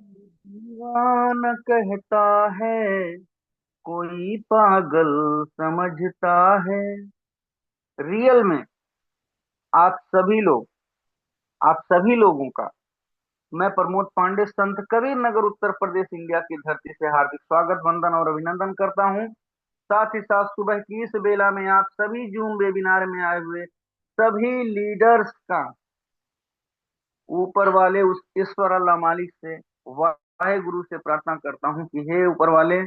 दीवाना कहता है, कोई पागल समझता है। रियल में आप सभी लोग, आप सभी लोगों का मैं प्रमोद पांडे संत कबीर नगर उत्तर प्रदेश इंडिया की धरती से हार्दिक स्वागत, वंदन और अभिनंदन करता हूं। साथ ही साथ सुबह की इस बेला में आप सभी जूम वेबिनार में आए हुए सभी लीडर्स का ऊपर वाले उस ईश्वर अल्लाह मालिक से, वाहे गुरु से प्रार्थना करता हूं कि हे ऊपर वाले,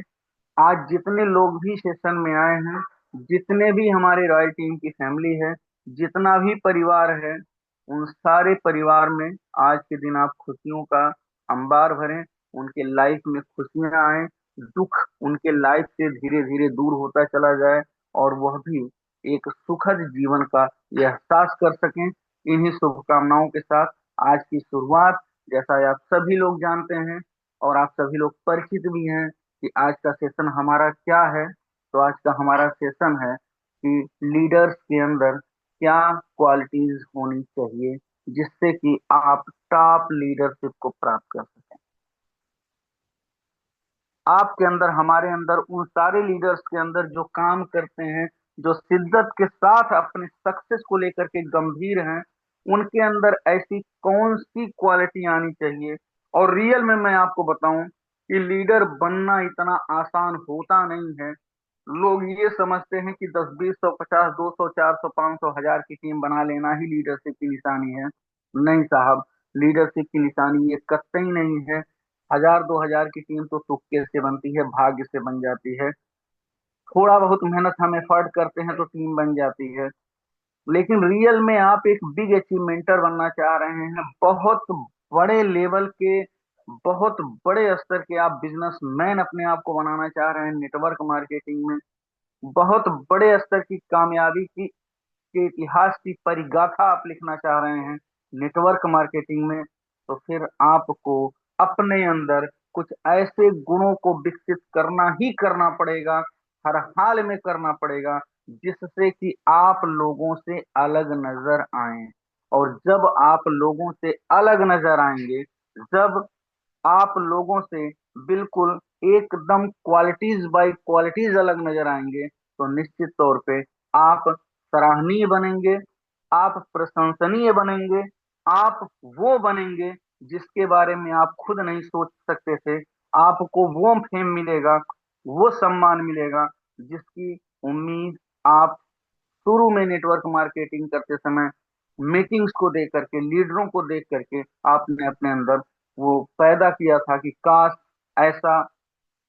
आज जितने लोग भी सेशन में आए हैं, जितने भी हमारे रॉयल टीम की फैमिली है, जितना भी परिवार है, उन सारे परिवार में आज के दिन आप खुशियों का अंबार भरें। उनके लाइफ में खुशियां आए, दुख उनके लाइफ से धीरे धीरे दूर होता चला जाए और वह भी एक सुखद जीवन का एहसास कर सकें। इन्हीं शुभकामनाओं के साथ आज की शुरुआत, जैसा आप सभी लोग जानते हैं और आप सभी लोग परिचित भी हैं कि आज का सेशन हमारा क्या है। तो आज का हमारा सेशन है कि लीडर्स के अंदर क्या क्वालिटीज होनी चाहिए जिससे कि आप टॉप लीडरशिप को प्राप्त कर सकें। आपके अंदर, हमारे अंदर, उन सारे लीडर्स के अंदर जो काम करते हैं, जो शिद्दत के साथ अपने सक्सेस को लेकर के गंभीर हैं, उनके अंदर ऐसी कौन सी क्वालिटी आनी चाहिए। और रियल में मैं आपको बताऊं कि लीडर बनना इतना आसान होता नहीं है। लोग ये समझते हैं कि 10, 20, 150, 200, 400, 500, 1000 की टीम बना लेना ही लीडरशिप की निशानी है। नहीं साहब, लीडरशिप की निशानी ये कतई नहीं है। 1000, 2000 की टीम तो तुक्के से बनती है, भाग्य से बन जाती है। थोड़ा बहुत मेहनत हम एफर्ट करते हैं तो टीम बन जाती है। लेकिन रियल में आप एक बिग अचीवमेंटर बनना चाह रहे हैं, बहुत बड़े लेवल के, बहुत बड़े स्तर के आप बिजनेसमैन अपने आप को बनाना चाह रहे हैं नेटवर्क मार्केटिंग में, बहुत बड़े स्तर की कामयाबी की के इतिहास की परिगाथा आप लिखना चाह रहे हैं नेटवर्क मार्केटिंग में, तो फिर आपको अपने अंदर कुछ ऐसे गुणों को विकसित करना ही करना पड़ेगा, हर हाल में करना पड़ेगा, जिससे कि आप लोगों से अलग नजर आए। और जब आप लोगों से अलग नजर आएंगे, जब आप लोगों से बिल्कुल एकदम क्वालिटीज बाय क्वालिटीज अलग नजर आएंगे, तो निश्चित तौर पे आप सराहनीय बनेंगे, आप प्रशंसनीय बनेंगे, आप वो बनेंगे जिसके बारे में आप खुद नहीं सोच सकते थे। आपको वो फेम मिलेगा, वो सम्मान मिलेगा जिसकी उम्मीद आप शुरू में नेटवर्क मार्केटिंग करते समय मीटिंग्स को देख करके, लीडरों को देख करके आपने अपने अंदर वो पैदा किया था कि काश ऐसा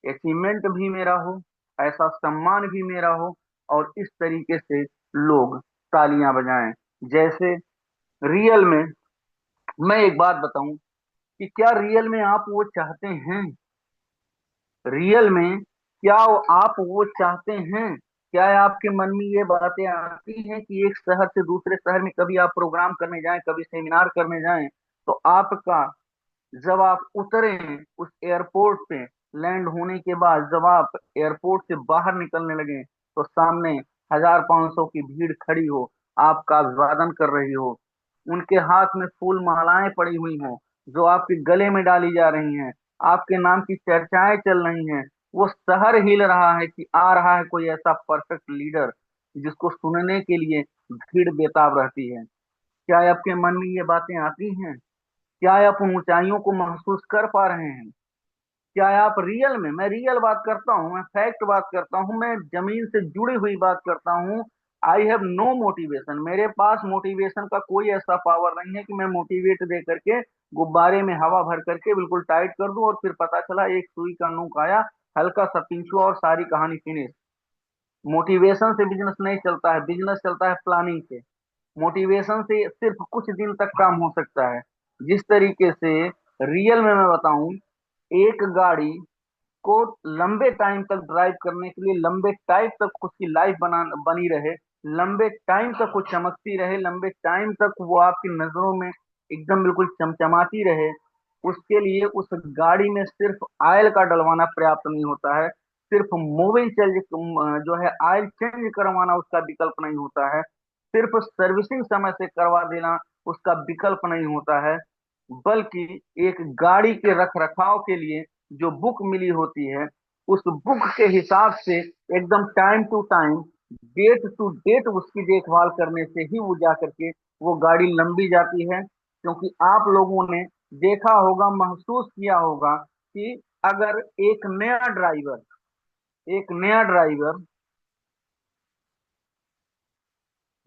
अचीवमेंट भी मेरा हो, ऐसा सम्मान भी मेरा हो, और इस तरीके से लोग तालियां बजाएं। जैसे रियल में मैं एक बात बताऊं कि क्या रियल में आप वो चाहते हैं? रियल में क्या आप वो चाहते हैं? क्या आपके मन में ये बातें आती हैं कि एक शहर से दूसरे शहर में कभी आप प्रोग्राम करने जाएं, कभी सेमिनार करने जाएं, तो आपका, जब आप उतरे उस एयरपोर्ट पे, लैंड होने के बाद जब आप एयरपोर्ट से बाहर निकलने लगे, तो सामने 1000, 500 की भीड़ खड़ी हो, आपका अभिवादन कर रही हो, उनके हाथ में फूल मालाएं पड़ी हुई हों जो आपके गले में डाली जा रही हैं, आपके नाम की चर्चाएं चल रही हैं, वो शहर हिल रहा है कि आ रहा है कोई ऐसा परफेक्ट लीडर जिसको सुनने के लिए भीड़ बेताब रहती है। क्या आपके मन में ये बातें आती हैं? क्या आप उन ऊंचाइयों को महसूस कर पा रहे हैं? क्या आप रियल में, मैं रियल बात करता हूँ, मैं फैक्ट बात करता हूँ, मैं जमीन से जुड़ी हुई बात करता हूँ। आई हैव नो मोटिवेशन, मेरे पास मोटिवेशन का कोई ऐसा पावर नहीं है कि मैं मोटिवेट दे करके गुब्बारे में हवा भर करके बिल्कुल टाइट कर दूं और फिर पता चला एक सुई का नोक आया, हल्का सा पिंच हुआ और सारी कहानी फिनिश। मोटिवेशन से बिजनेस नहीं चलता है, बिजनेस चलता है प्लानिंग से। मोटिवेशन से सिर्फ कुछ दिन तक काम हो सकता है। जिस तरीके से रियल में मैं बताऊं, एक गाड़ी को लंबे टाइम तक ड्राइव करने के लिए, लंबे टाइम तक उसकी लाइफ बनी रहे, लंबे टाइम तक वो चमकती रहे, लंबे टाइम तक वो आपकी नजरों में एकदम बिल्कुल चमचमाती रहे, उसके लिए उस गाड़ी में सिर्फ ऑयल का डलवाना पर्याप्त नहीं होता है, सिर्फ मोबिल चेंज, जो है ऑयल चेंज करवाना उसका विकल्प नहीं होता है, सिर्फ सर्विसिंग समय से करवा देना उसका विकल्प नहीं होता है। बल्कि एक गाड़ी के रख रखाव के लिए जो बुक मिली होती है, उस बुक के हिसाब से एकदम time to time, date to date उसकी देखभाल करने से ही वो जा करके वो गाड़ी लंबी जाती है। क्योंकि आप लोगों ने देखा होगा, महसूस किया होगा कि अगर एक नया ड्राइवर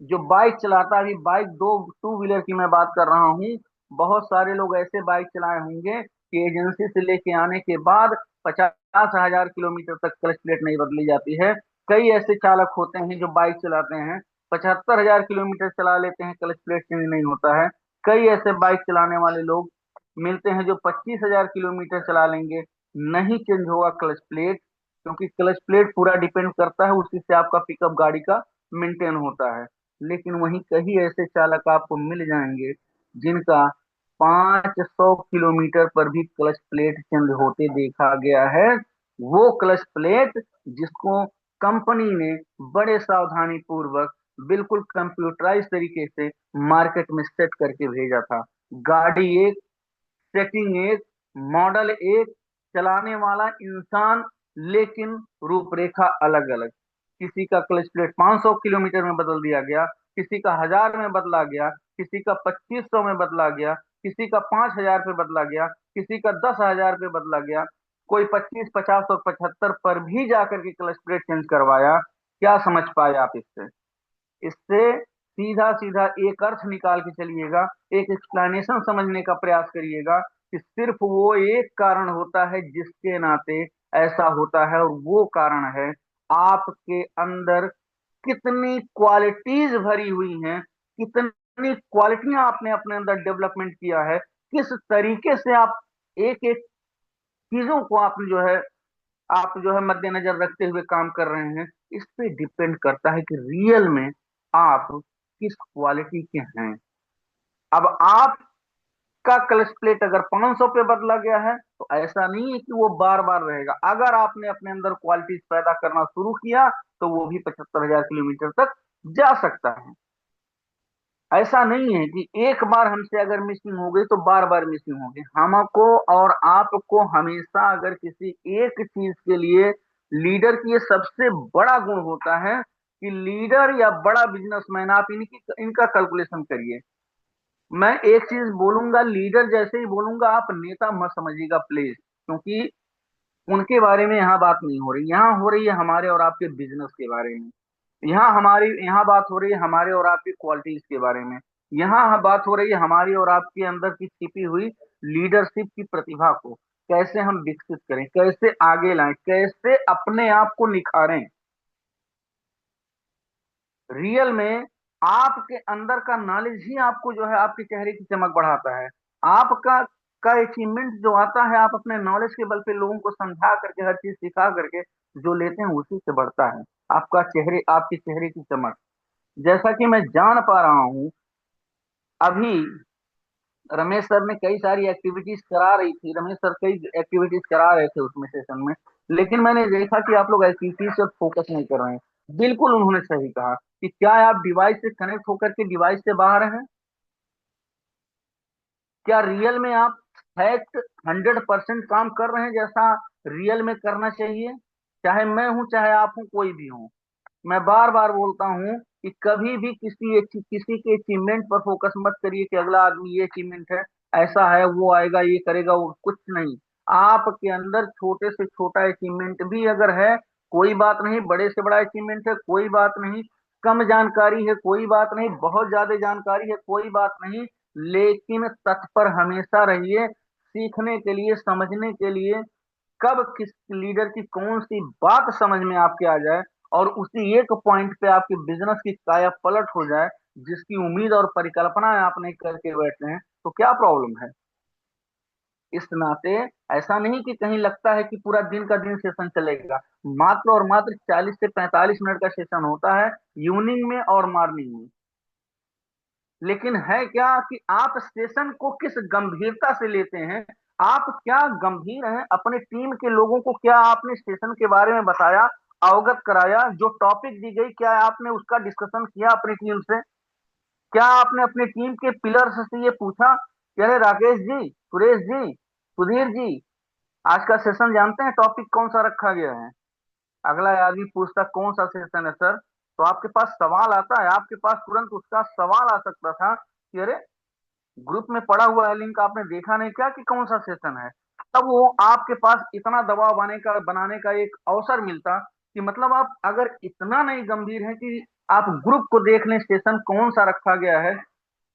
जो बाइक चलाता है, अभी बाइक दो टू व्हीलर की मैं बात कर रहा हूँ, बहुत सारे लोग ऐसे बाइक चलाए होंगे कि एजेंसी से लेके आने के बाद 50,000 किलोमीटर तक क्लच प्लेट नहीं बदली जाती है। कई ऐसे चालक होते हैं जो बाइक चलाते हैं, 75,000 किलोमीटर चला लेते हैं, क्लच प्लेट चेंज नहीं होता है। कई ऐसे बाइक चलाने वाले लोग मिलते हैं जो 25,000 किलोमीटर चला लेंगे, नहीं चेंज होगा क्लच प्लेट। क्योंकि क्लच प्लेट पूरा डिपेंड करता है, उसी से आपका पिकअप गाड़ी का मेंटेन होता है। लेकिन वहीं कई ऐसे चालक आपको मिल जाएंगे जिनका 500 किलोमीटर पर भी क्लच प्लेट चेंज होते देखा गया है। वो क्लच प्लेट जिसको कंपनी ने बड़े सावधानी पूर्वक, बिल्कुल कंप्यूटराइज तरीके से मार्केट में सेट करके भेजा था। गाड़ी एक, सेटिंग एक, मॉडल एक, चलाने वाला इंसान, लेकिन रूपरेखा अलग अलग। किसी का क्लच प्लेट 500 किलोमीटर में बदल दिया गया, किसी का 1000 में बदला गया, किसी का 2500 में बदला गया, किसी का 5000 पे बदला गया, किसी का 10,000 पे बदला गया। कोई 25, 50 और 75 पर भी जाकर के क्लच प्लेट चेंज करवाया। क्या समझ पाए आप इससे? इससे सीधा सीधा एक अर्थ निकाल के चलिएगा, एक एक्सप्लेनेशन समझने का प्रयास करिएगा कि सिर्फ वो एक कारण होता है जिसके नाते ऐसा होता है, और वो कारण है आपके अंदर कितनी क्वालिटीज भरी हुई हैं, कितनी क्वालिटियां आपने अपने अंदर डेवलपमेंट किया है, किस तरीके से आप एक एक चीजों को आप जो है मद्देनजर रखते हुए काम कर रहे हैं। इस पे डिपेंड करता है कि रियल में आप किस क्वालिटी के हैं। अब आपका क्लच प्लेट अगर 500 पे बदला गया है, तो ऐसा नहीं है कि वो बार बार रहेगा। अगर आपने अपने अंदर क्वालिटीज पैदा करना शुरू किया, तो वो भी 75,000 किलोमीटर तक जा सकता है। ऐसा नहीं है कि एक बार हमसे अगर मिसिंग हो गई तो बार बार मिसिंग होगी। हमको और आपको हमेशा अगर किसी एक चीज के लिए, लीडर की ये सबसे बड़ा गुण होता है कि लीडर या बड़ा बिजनेसमैन, आप इनका कैलकुलेशन करिए। मैं एक चीज बोलूंगा, लीडर जैसे ही बोलूंगा, आप नेता मत समझिएगा प्लीज, क्योंकि उनके बारे में यहाँ बात नहीं हो रही। यहाँ हो रही है हमारे और आपके बिजनेस के बारे में। यहाँ बात हो रही है हमारे और आपकी क्वालिटीज के बारे में। यहाँ बात हो रही है हमारी और आपके अंदर की छिपी हुई लीडरशिप की प्रतिभा को कैसे हम विकसित करें, कैसे आगे लाएं, कैसे अपने आप को निखारें। रियल में आपके अंदर का नॉलेज ही आपको जो है आपके चेहरे की चमक बढ़ाता है। आपका का अचीवमेंट जो आता है, आप अपने नॉलेज के बल पे लोगों को समझा करके, हर चीज सिखा करके जो लेते हैं, उसी से बढ़ता है आपके चेहरे की चमक। जैसा कि मैं जान पा रहा हूं, अभी रमेश सर ने कई सारी एक्टिविटीज करा रही थी, रमेश सर कई एक्टिविटीज करा रहे थे उसमें सेशन में। लेकिन मैंने देखा कि आप लोग एक्टिविटीज पर फोकस नहीं कर रहे हैं। बिल्कुल उन्होंने सही कहा कि क्या आप डिवाइस से कनेक्ट होकर के डिवाइस से बाहर हैं? क्या रियल में आप फैक्ट 100% काम कर रहे हैं जैसा रियल में करना चाहिए? चाहे मैं हूं, चाहे आप हूं, कोई भी हो, मैं बार बार बोलता हूं कि कभी भी किसी के अचीवमेंट पर फोकस मत करिए कि अगला आदमी ये अचीवमेंट है, ऐसा है, वो आएगा, ये करेगा, वो कुछ नहीं। आपके अंदर छोटे से छोटा अचीवमेंट भी अगर है, कोई बात नहीं। बड़े से बड़ा अचीवमेंट है, कोई बात नहीं। कम जानकारी है, कोई बात नहीं। बहुत ज्यादा जानकारी है, कोई बात नहीं। लेकिन तत्पर हमेशा रहिए सीखने के लिए, समझने के लिए। कब किस लीडर की कौन सी बात समझ में आपके आ जाए और उसी एक पॉइंट पे आपके बिजनेस की काया पलट हो जाए, जिसकी उम्मीद और परिकल्पना आप नहीं करके बैठे हैं, तो क्या प्रॉब्लम है? इस नाते ऐसा नहीं कि कहीं लगता है कि पूरा दिन का दिन सेशन चलेगा। मात्र और मात्र 40 से 45 मिनट का सेशन होता है, इवनिंग में और मॉर्निंग में। लेकिन है क्या कि आप सेशन को किस गंभीरता से लेते हैं? आप क्या गंभीर हैं? अपने टीम के लोगों को क्या आपने सेशन के बारे में बताया, अवगत कराया? जो टॉपिक दी गई, क्या आपने उसका डिस्कशन किया अपनी टीम से? क्या आपने अपनी टीम के पिलर्स से ये पूछा कह रहे राकेश जी, सुरेश जी, सुधीर जी, आज का सेशन जानते हैं टॉपिक कौन सा रखा गया है? अगला आदमी पूछता कौन सा सेशन है सर, तो आपके पास सवाल आता है, आपके पास तुरंत उसका सवाल आ सकता था कि अरे ग्रुप में पड़ा हुआ है लिंक, आपने देखा नहीं क्या कि कौन सा सेशन है? तब वो आपके पास इतना दबाव बनाने का एक अवसर मिलता कि मतलब आप अगर इतना नहीं गंभीर है कि आप ग्रुप को देख लें सेशन कौन सा रखा गया है,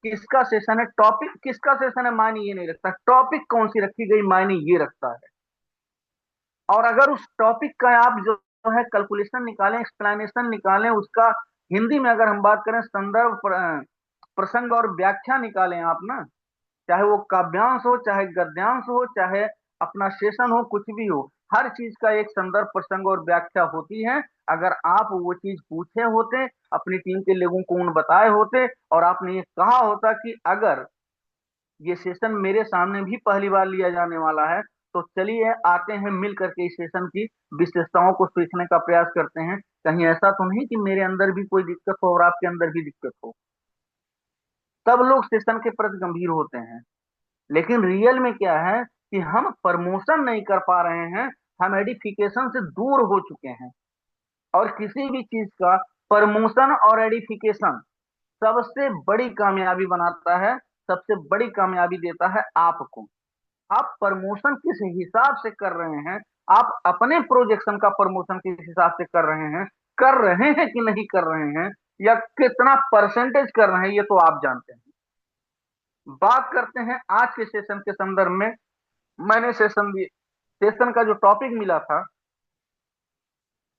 किसका सेशन है, टॉपिक किसका सेशन है मायने ये नहीं रखता, टॉपिक कौन सी रखी गई मायने ये रखता है। और अगर उस टॉपिक का आप जो है कैलकुलेशन निकालें, एक्सप्लेनेशन निकालें, उसका हिंदी में अगर हम बात करें संदर्भ प्रसंग और व्याख्या निकालें आप ना, चाहे वो काव्यांश हो, चाहे गद्यांश हो, चाहे अपना सेशन हो, कुछ भी हो, हर चीज का एक संदर्भ प्रसंग और व्याख्या होती है। अगर आप वो चीज पूछे होते, अपनी टीम के लोगों को उन बताए होते, और आपने ये कहा होता कि अगर ये सेशन मेरे सामने भी पहली बार लिया जाने वाला है, तो चलिए आते हैं मिल करके इस सेशन की विशेषताओं को सीखने का प्रयास करते हैं। कहीं ऐसा तो नहीं कि मेरे अंदर भी कोई दिक्कत हो और आपके अंदर भी दिक्कत हो। तब लोग सेशन के प्रति गंभीर होते हैं। लेकिन रियल में क्या है कि हम प्रमोशन नहीं कर पा रहे हैं, हम एडिफिकेशन से दूर हो चुके हैं। और किसी भी चीज का प्रमोशन और एडिफिकेशन सबसे बड़ी कामयाबी बनाता है, सबसे बड़ी कामयाबी देता है आपको। आप प्रमोशन किस हिसाब से कर रहे हैं, आप अपने प्रोजेक्शन का प्रमोशन किस हिसाब से कर रहे हैं कि नहीं कर रहे हैं, या कितना परसेंटेज कर रहे हैं, ये तो आप जानते हैं। बात करते हैं आज के सेशन के संदर्भ में। मैंने सेशन का जो टॉपिक मिला था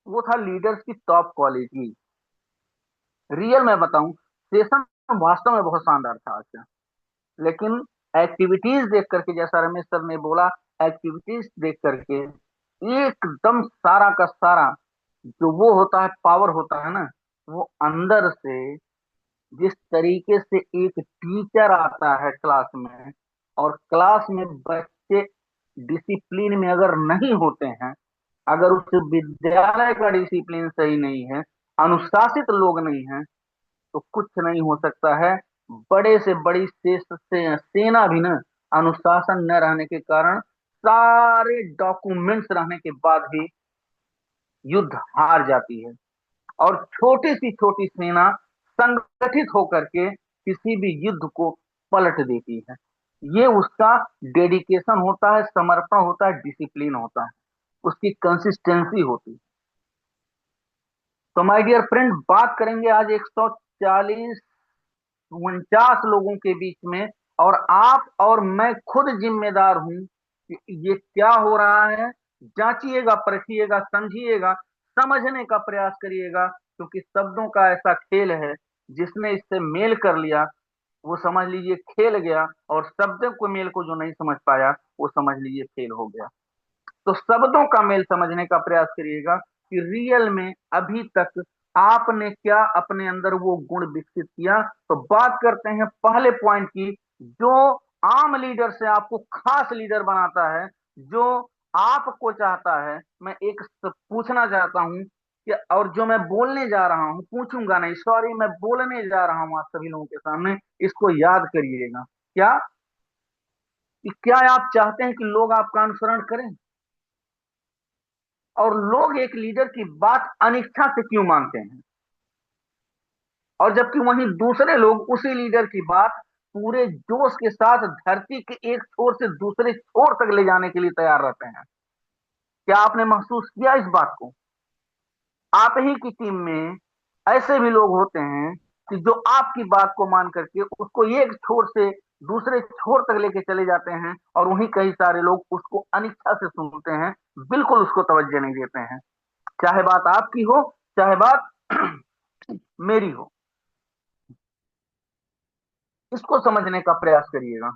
वो था लीडर्स की टॉप क्वालिटी। रियल में बताऊं, सेशन वास्तव में बहुत शानदार था आज का। लेकिन एक्टिविटीज देख करके, जैसा रमेश सर ने बोला, एक्टिविटीज देख करके एकदम सारा का सारा जो वो होता है पावर होता है ना, वो अंदर से जिस तरीके से एक टीचर आता है क्लास में, और क्लास में बच्चे डिसिप्लिन में अगर नहीं होते हैं, अगर उस विद्यालय का डिसिप्लिन सही नहीं है, अनुशासित लोग नहीं हैं, तो कुछ नहीं हो सकता है। बड़े से बड़ी सेना भी ना, अनुशासन न रहने के कारण, सारे डॉक्यूमेंट्स रहने के बाद भी युद्ध हार जाती है। और छोटी सेना संगठित होकर के किसी भी युद्ध को पलट देती है। ये उसका डेडिकेशन होता है, समर्पण होता है, डिसिप्लिन होता है, उसकी कंसिस्टेंसी होती है। तो माय डियर फ्रेंड, बात करेंगे आज 140 49 लोगों के बीच में, और आप और मैं खुद जिम्मेदार हूं कि ये क्या हो रहा है। जांचिएगा, परखिएगा, समझिएगा, समझने का प्रयास करिएगा, क्योंकि शब्दों का ऐसा खेल है, जिसने इससे मेल कर लिया वो समझ लीजिए खेल गया, और शब्दों को मेल को जो नहीं समझ पाया वो समझ लीजिए फेल हो गया। तो शब्दों का मेल समझने का प्रयास करिएगा कि रियल में अभी तक आपने क्या अपने अंदर वो गुण विकसित किया। तो बात करते हैं पहले पॉइंट की, जो आम लीडर से आपको खास लीडर बनाता है, जो आपको चाहता है। मैं एक पूछना चाहता हूं कि, और जो मैं बोलने जा रहा हूं, पूछूंगा नहीं, सॉरी, मैं बोलने जा रहा हूं आप सभी लोगों के सामने, इसको याद करिएगा। क्या कि क्या आप चाहते हैं कि लोग आपका अनुसरण करें? और लोग एक लीडर की बात अनिच्छा से क्यों मानते हैं, और जबकि वहीं दूसरे लोग उसी लीडर की बात पूरे जोश के साथ धरती के एक छोर से दूसरे छोर तक ले जाने के लिए तैयार रहते हैं? क्या आपने महसूस किया इस बात को? आप ही की टीम में ऐसे भी लोग होते हैं कि जो आपकी बात को मान करके उसको एक छोर से दूसरे छोर तक लेके चले जाते हैं, और वहीं कई सारे लोग उसको अनिच्छा से सुनते हैं, बिल्कुल उसको तवज्जो नहीं देते हैं। चाहे बात आपकी हो, चाहे बात मेरी हो, इसको समझने का प्रयास करिएगा।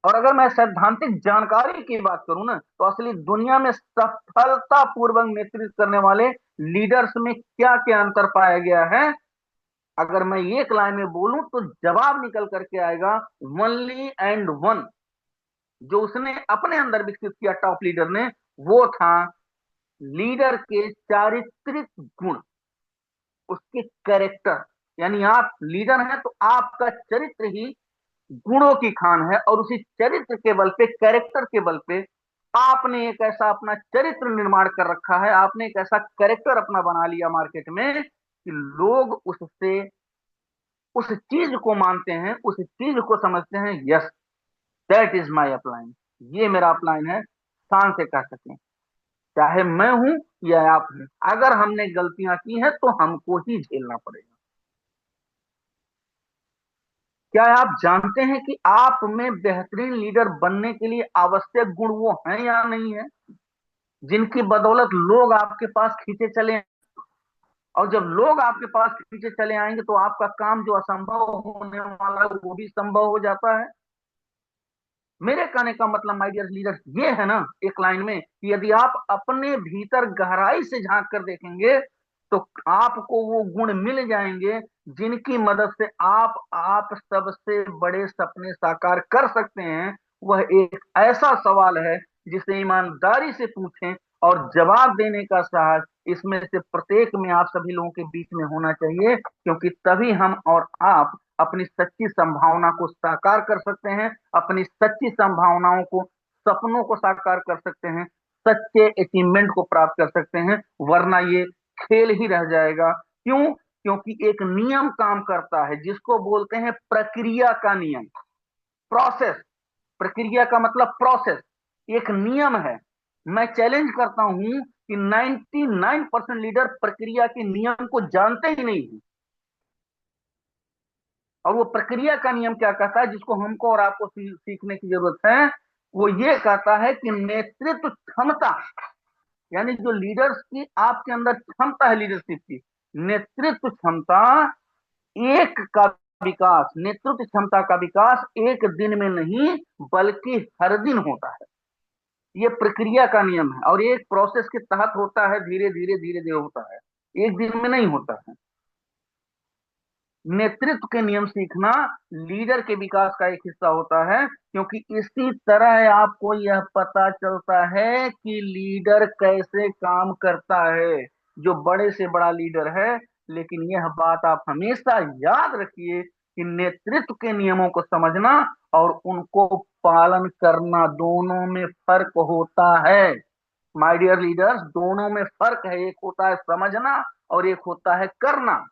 और अगर मैं सैद्धांतिक जानकारी की बात करूं ना, तो असली दुनिया में सफलता पूर्वक नेतृत्व करने वाले लीडर्स में क्या क्या अंतर पाया गया है, अगर मैं एक लाइन में बोलूं तो जवाब निकल करके आएगा, वनली एंड वन। जो उसने अपने अंदर विकसित किया टॉप लीडर ने, वो था लीडर के चारित्रिक गुण, उसके कैरेक्टर। यानी आप लीडर हैं तो आपका चरित्र ही गुणों की खान है, और उसी चरित्र के बल पे, कैरेक्टर के बल पे आपने एक ऐसा अपना चरित्र निर्माण कर रखा है, आपने एक ऐसा कैरेक्टर अपना बना लिया मार्केट में कि लोग उससे उस चीज को मानते हैं, उस चीज को समझते हैं। Yes, that is my upline, ये मेरा अपलाइन है, शान से कह सकें, चाहे मैं हूं या आप हैं। अगर हमने गलतियां की हैं तो हमको ही झेलना पड़ेगा। क्या आप जानते हैं कि आप में बेहतरीन लीडर बनने के लिए आवश्यक गुण वो हैं या नहीं है, जिनकी बदौलत लोग आपके पास खींचे चले आएं? और जब लोग आपके पास खींचे चले आएंगे तो आपका काम जो असंभव होने वाला है वो भी संभव हो जाता है। मेरे कहने का मतलब माय डियर लीडर ये है ना, एक लाइन में, कि यदि आप अपने भीतर गहराई से झांक कर देखेंगे तो आपको वो गुण मिल जाएंगे जिनकी मदद से आप सबसे बड़े सपने साकार कर सकते हैं। वह एक ऐसा सवाल है जिसे ईमानदारी से पूछें और जवाब देने का साहस इसमें से प्रत्येक में आप सभी लोगों के बीच में होना चाहिए, क्योंकि तभी हम और आप अपनी सच्ची संभावना को साकार कर सकते हैं, अपनी सच्ची संभावनाओं को, सपनों को साकार कर सकते हैं, सच्चे अचीवमेंट को प्राप्त कर सकते हैं। वरना ये खेल ही रह जाएगा। क्यों? क्योंकि एक नियम काम करता है जिसको बोलते हैं प्रक्रिया का नियम, प्रोसेस। प्रक्रिया का मतलब प्रोसेस, एक नियम है। मैं चैलेंज करता हूं कि 99% लीडर प्रक्रिया के नियम को जानते ही नहीं है। और वो प्रक्रिया का नियम क्या कहता है, जिसको हमको और आपको सीखने की जरूरत है, वो ये कहता है कि नेतृत्व क्षमता, यानी जो लीडर्स की आपके अंदर क्षमता है लीडरशिप की, नेतृत्व क्षमता एक का विकास, नेतृत्व क्षमता का विकास एक दिन में नहीं बल्कि हर दिन होता है। ये प्रक्रिया का नियम है और ये एक प्रोसेस के तहत होता है, धीरे धीरे धीरे धीरे होता है, एक दिन में नहीं होता है। नेतृत्व के नियम सीखना लीडर के विकास का एक हिस्सा होता है, क्योंकि इसी तरह आपको यह पता चलता है कि लीडर कैसे काम करता है, जो बड़े से बड़ा लीडर है। लेकिन यह बात आप हमेशा याद रखिए कि नेतृत्व के नियमों को समझना और उनको पालन करना, दोनों में फर्क होता है। माय डियर लीडर्स, दोनों में फर्क है, एक होता है समझना और एक होता है करना।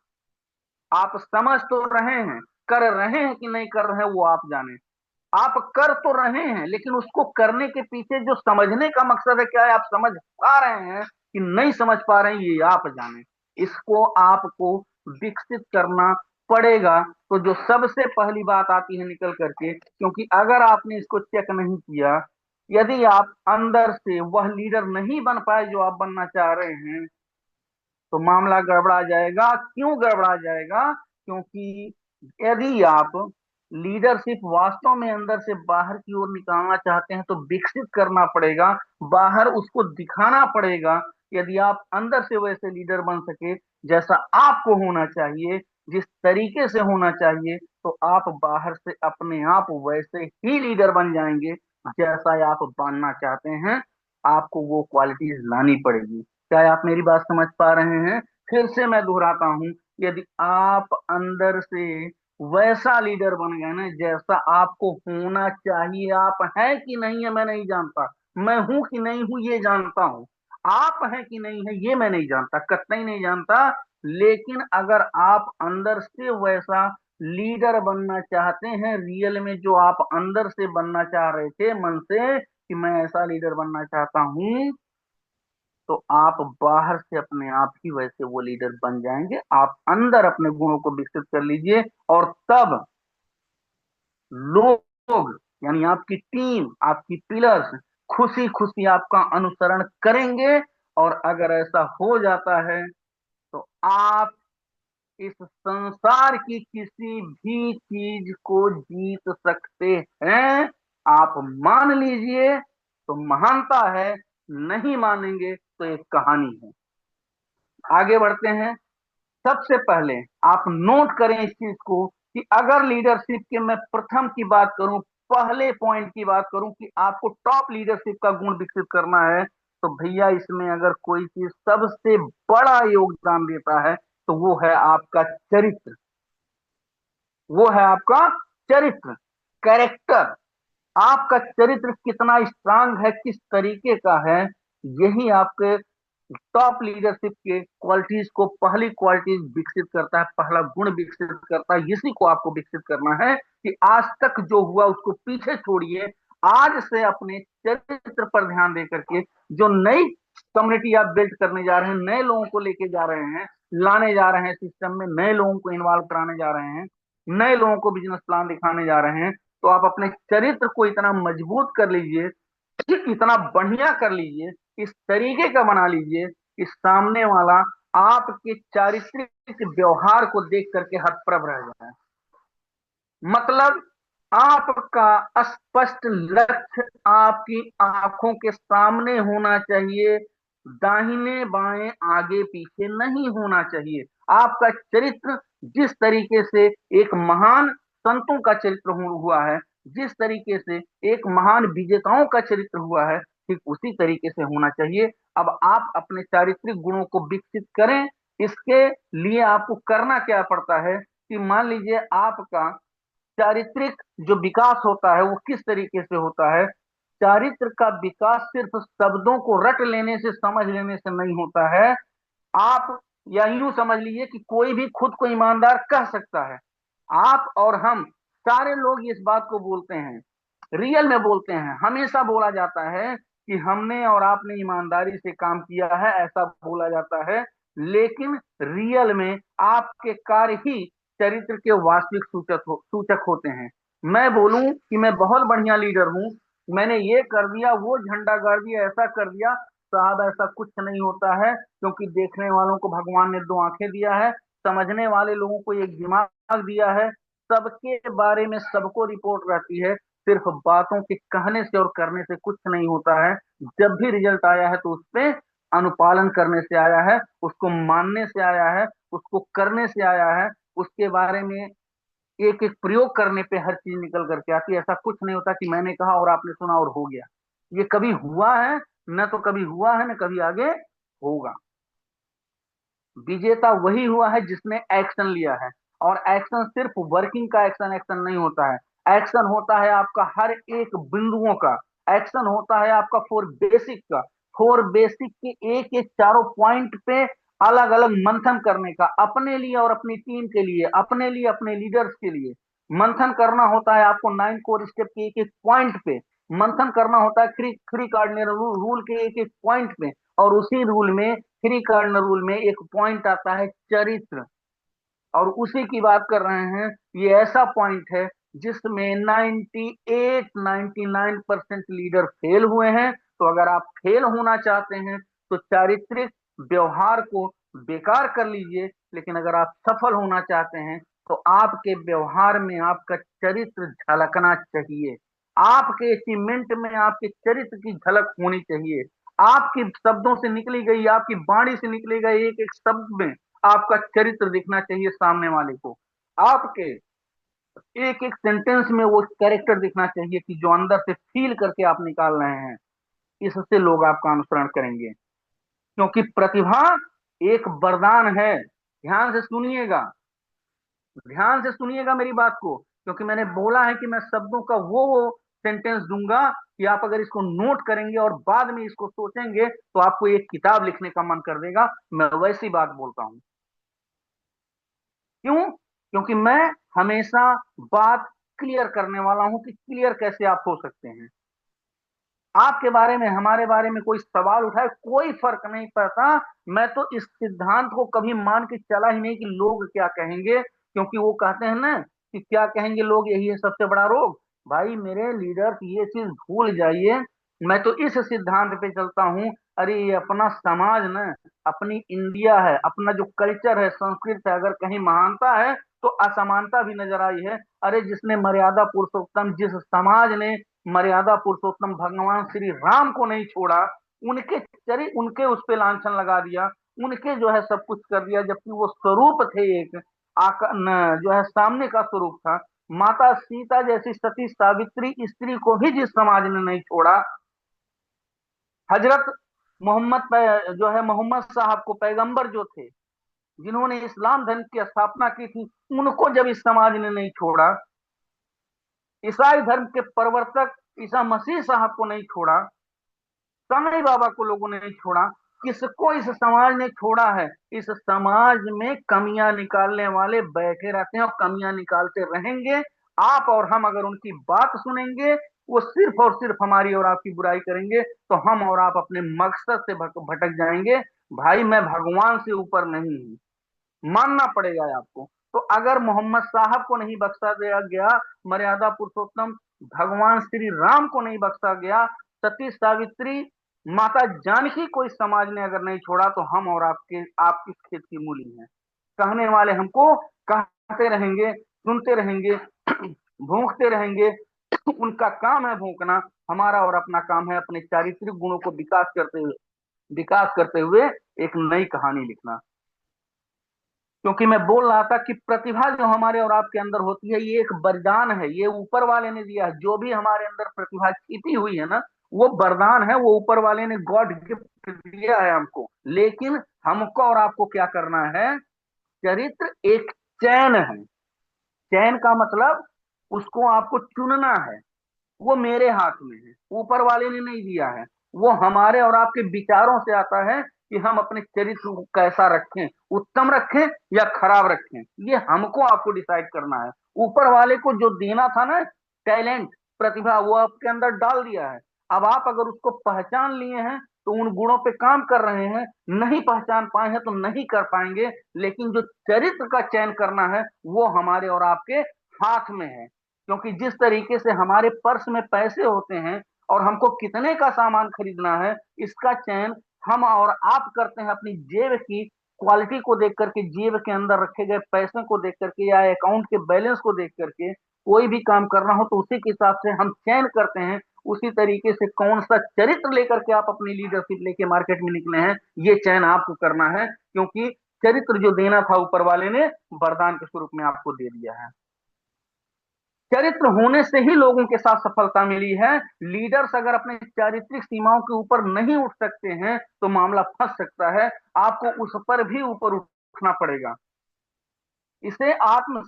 आप समझ तो रहे हैं, कर रहे हैं कि नहीं कर रहे हैं वो आप जाने। आप कर तो रहे हैं, लेकिन उसको करने के पीछे जो समझने का मकसद है, क्या है, आप समझ पा रहे हैं कि नहीं समझ पा रहे हैं, ये आप जाने। इसको आपको विकसित करना पड़ेगा। तो जो सबसे पहली बात आती है निकल करके, क्योंकि अगर आपने इसको चेक नहीं किया, यदि आप अंदर से वह लीडर नहीं बन पाए जो आप बनना चाह रहे हैं, तो मामला गड़बड़ा जाएगा। क्यों गड़बड़ा जाएगा? क्योंकि यदि आप लीडरशिप वास्तव में अंदर से बाहर की ओर निकालना चाहते हैं तो विकसित करना पड़ेगा, बाहर उसको दिखाना पड़ेगा। यदि आप अंदर से वैसे लीडर बन सके जैसा आपको होना चाहिए, जिस तरीके से होना चाहिए, तो आप बाहर से अपने आप वैसे ही लीडर बन जाएंगे जैसा आप बनना चाहते हैं। आपको वो क्वालिटीज लानी पड़ेगी। क्या आप मेरी बात समझ पा रहे हैं? फिर से मैं दोहराता हूं, यदि आप अंदर से वैसा लीडर बन गए ना जैसा आपको होना चाहिए, आप हैं कि नहीं है मैं नहीं जानता, मैं हूं कि नहीं हूं ये जानता हूं, आप हैं कि नहीं है ये मैं नहीं जानता, कतई नहीं जानता। लेकिन अगर आप अंदर से वैसा लीडर बनना चाहते हैं, रियल में जो आप अंदर से बनना चाह रहे थे मन से कि मैं ऐसा लीडर बनना चाहता हूं, तो आप बाहर से अपने आप ही वैसे वो लीडर बन जाएंगे। आप अंदर अपने गुणों को विकसित कर लीजिए और तब लोग, यानी आपकी टीम, आपकी पिलर्स खुशी खुशी आपका अनुसरण करेंगे। और अगर ऐसा हो जाता है तो आप इस संसार की किसी भी चीज को जीत सकते हैं। आप मान लीजिए तो महानता है, नहीं मानेंगे तो एक कहानी है। आगे बढ़ते हैं। सबसे पहले आप नोट करें इस चीज को कि अगर लीडरशिप के मैं प्रथम की बात करूं, पहले पॉइंट की बात करूं कि आपको टॉप लीडरशिप का गुण विकसित करना है, तो भैया इसमें अगर कोई चीज सबसे बड़ा योगदान देता है तो वो है आपका चरित्र, वो है आपका चरित्र। कैरेक्टर, आपका चरित्र कितना स्ट्रांग है, किस तरीके का है, यही आपके टॉप लीडरशिप के क्वालिटीज को, पहली क्वालिटीज विकसित करता है, पहला गुण विकसित करता है। इसी को आपको विकसित करना है कि आज तक जो हुआ उसको पीछे छोड़िए, आज से अपने चरित्र पर ध्यान दे करके जो नई कम्युनिटी आप बिल्ड करने जा रहे हैं, नए लोगों को लेके जा रहे हैं, लाने जा रहे हैं सिस्टम में, नए लोगों को इन्वॉल्व कराने जा रहे हैं, नए लोगों को बिजनेस प्लान दिखाने जा रहे हैं, तो आप अपने चरित्र को इतना मजबूत कर लीजिए, इतना बढ़िया कर लीजिए, इस तरीके का बना लीजिए कि सामने वाला आपके चारित्रिक व्यवहार को देख करके हतप्रभ रह जाए। मतलब आपका स्पष्ट लक्ष्य आपकी आंखों के सामने होना चाहिए, दाहिने बाएं आगे पीछे नहीं होना चाहिए। आपका चरित्र जिस तरीके से एक महान संतों का चरित्र हुआ है, जिस तरीके से एक महान विजेताओं का चरित्र हुआ है, ठीक उसी तरीके से होना चाहिए। अब आप अपने चारित्रिक गुणों को विकसित करें। इसके लिए आपको करना क्या पड़ता है कि मान लीजिए आपका चारित्रिक जो विकास होता है वो किस तरीके से होता है। चारित्र का विकास सिर्फ शब्दों को रट लेने से, समझ लेने से नहीं होता है। आप या यूं समझ लीजिए कि कोई भी खुद को ईमानदार कह सकता है। आप और हम सारे लोग इस बात को बोलते हैं, रियल में बोलते हैं, हमेशा बोला जाता है कि हमने और आपने ईमानदारी से काम किया है, ऐसा बोला जाता है। लेकिन रियल में आपके कार्य ही चरित्र के वास्तविक सूचक होते हैं। मैं बोलूं कि मैं बहुत बढ़िया लीडर हूं, मैंने ये कर दिया, वो झंडा गाड़ दिया, ऐसा कर दिया, साहब ऐसा कुछ नहीं होता है। क्योंकि देखने वालों को भगवान ने दो आंखें दिया है, समझने वाले लोगों को एक दिमाग दिया है, सबके बारे में सबको रिपोर्ट रहती है। सिर्फ बातों के कहने से और करने से कुछ नहीं होता है। जब भी रिजल्ट आया है तो उस पे अनुपालन करने से आया है, उसको मानने से आया है, उसको करने से आया है, उसके बारे में एक एक प्रयोग करने पे हर चीज निकल करके आती है। ऐसा कुछ नहीं होता कि मैंने कहा और आपने सुना और हो गया। ये कभी हुआ है न, तो कभी हुआ है न कभी आगे होगा। विजेता वही हुआ है जिसने एक्शन लिया है। और एक्शन सिर्फ वर्किंग का एक्शन एक्शन नहीं होता है, एक्शन होता है आपका हर एक बिंदुओं का, एक्शन होता है आपका फोर बेसिक का। फोर बेसिक के एक एक चारों पॉइंट पे अलग अलग मंथन करने का, अपने लिए और अपनी टीम के लिए, अपने लिए, अपने लीडर्स के लिए मंथन करना होता है आपको। 9 कोर स्टेप के एक एक पॉइंट पे मंथन करना होता है, थ्री थ्री कार्डिनल रूल के एक एक पॉइंट पे। और उसी रूल में, थ्री कार्डिनल रूल में एक पॉइंट आता है चरित्र, और उसी की बात कर रहे हैं। ये ऐसा पॉइंट है जिसमें 98 99% लीडर फेल हुए हैं। तो अगर आप फेल होना चाहते हैं तो चारित्रिक व्यवहार को बेकार कर लीजिए, लेकिन अगर आप सफल होना चाहते हैं तो आपके व्यवहार में आपका चरित्र झलकना चाहिए, आपके अचीवमेंट में आपके चरित्र की झलक होनी चाहिए। आपकी शब्दों से निकली गई, आपकी वाणी से निकले गए एक एक शब्द में आपका चरित्र दिखना चाहिए सामने वाले को। आपके एक एक सेंटेंस में वो कैरेक्टर दिखना चाहिए कि जो अंदर से फील करके आप निकाल रहे हैं। इससे लोग आपका अनुसरण करेंगे, क्योंकि प्रतिभा एक वरदान है। ध्यान से सुनिएगा, ध्यान से सुनिएगा मेरी बात को, क्योंकि मैंने बोला है कि मैं शब्दों का वो सेंटेंस दूंगा कि आप अगर इसको नोट करेंगे और बाद में इसको सोचेंगे तो आपको एक किताब लिखने का मन कर देगा। मैं वैसी बात बोलता हूं। क्यों? क्योंकि मैं हमेशा बात क्लियर करने वाला हूं कि क्लियर कैसे आप हो सकते हैं। आपके बारे में, हमारे बारे में कोई सवाल उठाए, कोई फर्क नहीं पड़ता। मैं तो इस सिद्धांत को कभी मान के चला ही नहीं कि लोग क्या कहेंगे, क्योंकि वो कहते हैं ना कि क्या कहेंगे लोग, यही है सबसे बड़ा रोग। भाई मेरे लीडर ये चीज भूल जाइए। मैं तो इस सिद्धांत पे चलता हूं, अरे ये अपना समाज ना, अपनी इंडिया है, अपना जो कल्चर है, संस्कृत है, अगर कहीं महानता है तो असमानता भी नजर आई है। अरे जिसने मर्यादा पुरुषोत्तम, जिस समाज ने मर्यादा पुरुषोत्तम भगवान श्री राम को नहीं छोड़ा, उनके चरित्र, उनके उस पे लांछन लगा दिया, उनके जो है सब कुछ कर दिया, जबकि वो स्वरूप थे एक जो है सामने का स्वरूप था। माता सीता जैसी सती सावित्री स्त्री को भी जिस समाज ने नहीं छोड़ा, हजरत मोहम्मद जो है मोहम्मद साहब को, पैगंबर जो थे, जिन्होंने इस्लाम धर्म की स्थापना की थी, उनको जब इस समाज ने नहीं छोड़ा, ईसाई धर्म के प्रवर्तक ईसा मसीह साहब को नहीं छोड़ा, साईं बाबा को लोगों ने नहीं छोड़ा, किसको इस समाज ने छोड़ा है? इस समाज में कमियां निकालने वाले बैठे रहते हैं और कमियां निकालते रहेंगे। आप और हम अगर उनकी बात सुनेंगे, वो सिर्फ और सिर्फ हमारी और आपकी बुराई करेंगे, तो हम और आप अपने मकसद से भटक जाएंगे। भाई मैं भगवान से ऊपर नहीं हूं, मानना पड़ेगा आपको। तो अगर मोहम्मद साहब को नहीं बख्शा दिया गया, मर्यादा पुरुषोत्तम भगवान श्री राम को नहीं बख्शा गया, सती सावित्री माता जानकी को इस समाज ने अगर नहीं छोड़ा, तो हम और आप किस खेत की मूली हैं? कहने वाले हमको कहते रहेंगे, सुनते रहेंगे, भूखते रहेंगे। उनका काम है भूखना, हमारा और अपना काम है अपने चारित्रिक गुणों को विकास करते हुए एक नई कहानी लिखना। क्योंकि मैं बोल रहा था कि प्रतिभा जो हमारे और आपके अंदर होती है, ये एक वरदान है, ये ऊपर वाले ने दिया है। जो भी हमारे अंदर प्रतिभा छिपी हुई है ना, वो वरदान है, वो ऊपर वाले ने गॉड गिफ्ट दिया है हमको। लेकिन हमको और आपको क्या करना है? चरित्र एक चैन है। चैन का मतलब उसको आपको चुनना है। वो मेरे हाथ में है, ऊपर वाले ने नहीं दिया है। वो हमारे और आपके विचारों से आता है कि हम अपने चरित्र को कैसा रखें, उत्तम रखें या खराब रखें। ये हमको आपको डिसाइड करना है। ऊपर वाले को जो देना था ना, टैलेंट, प्रतिभा, वो आपके अंदर डाल दिया है। अब आप अगर उसको पहचान लिए हैं तो उन गुणों पे काम कर रहे हैं, नहीं पहचान पाए हैं तो नहीं कर पाएंगे। लेकिन जो चरित्र का चयन करना है, वो हमारे और आपके हाथ में है। क्योंकि जिस तरीके से हमारे पर्स में पैसे होते हैं और हमको कितने का सामान खरीदना है, इसका चयन हम और आप करते हैं अपनी जेब की क्वालिटी को देख करके, जेब के अंदर रखे गए पैसे को देख करके, या अकाउंट के बैलेंस को देख करके। कोई भी काम करना हो तो उसी के हिसाब से हम चयन करते हैं। उसी तरीके से कौन सा चरित्र लेकर के आप अपनी लीडरशिप लेके मार्केट में निकले हैं, ये चयन आपको करना है। क्योंकि चरित्र जो देना था ऊपर वाले ने वरदान के स्वरूप में आपको दे दिया है। चरित्र होने से ही लोगों के साथ सफलता मिली है। लीडर्स अगर अपने चारित्रिक सीमाओं के ऊपर नहीं उठ सकते हैं तो मामला फंस सकता है। आपको उस पर भी ऊपर उठना पड़ेगा। इसे आत्म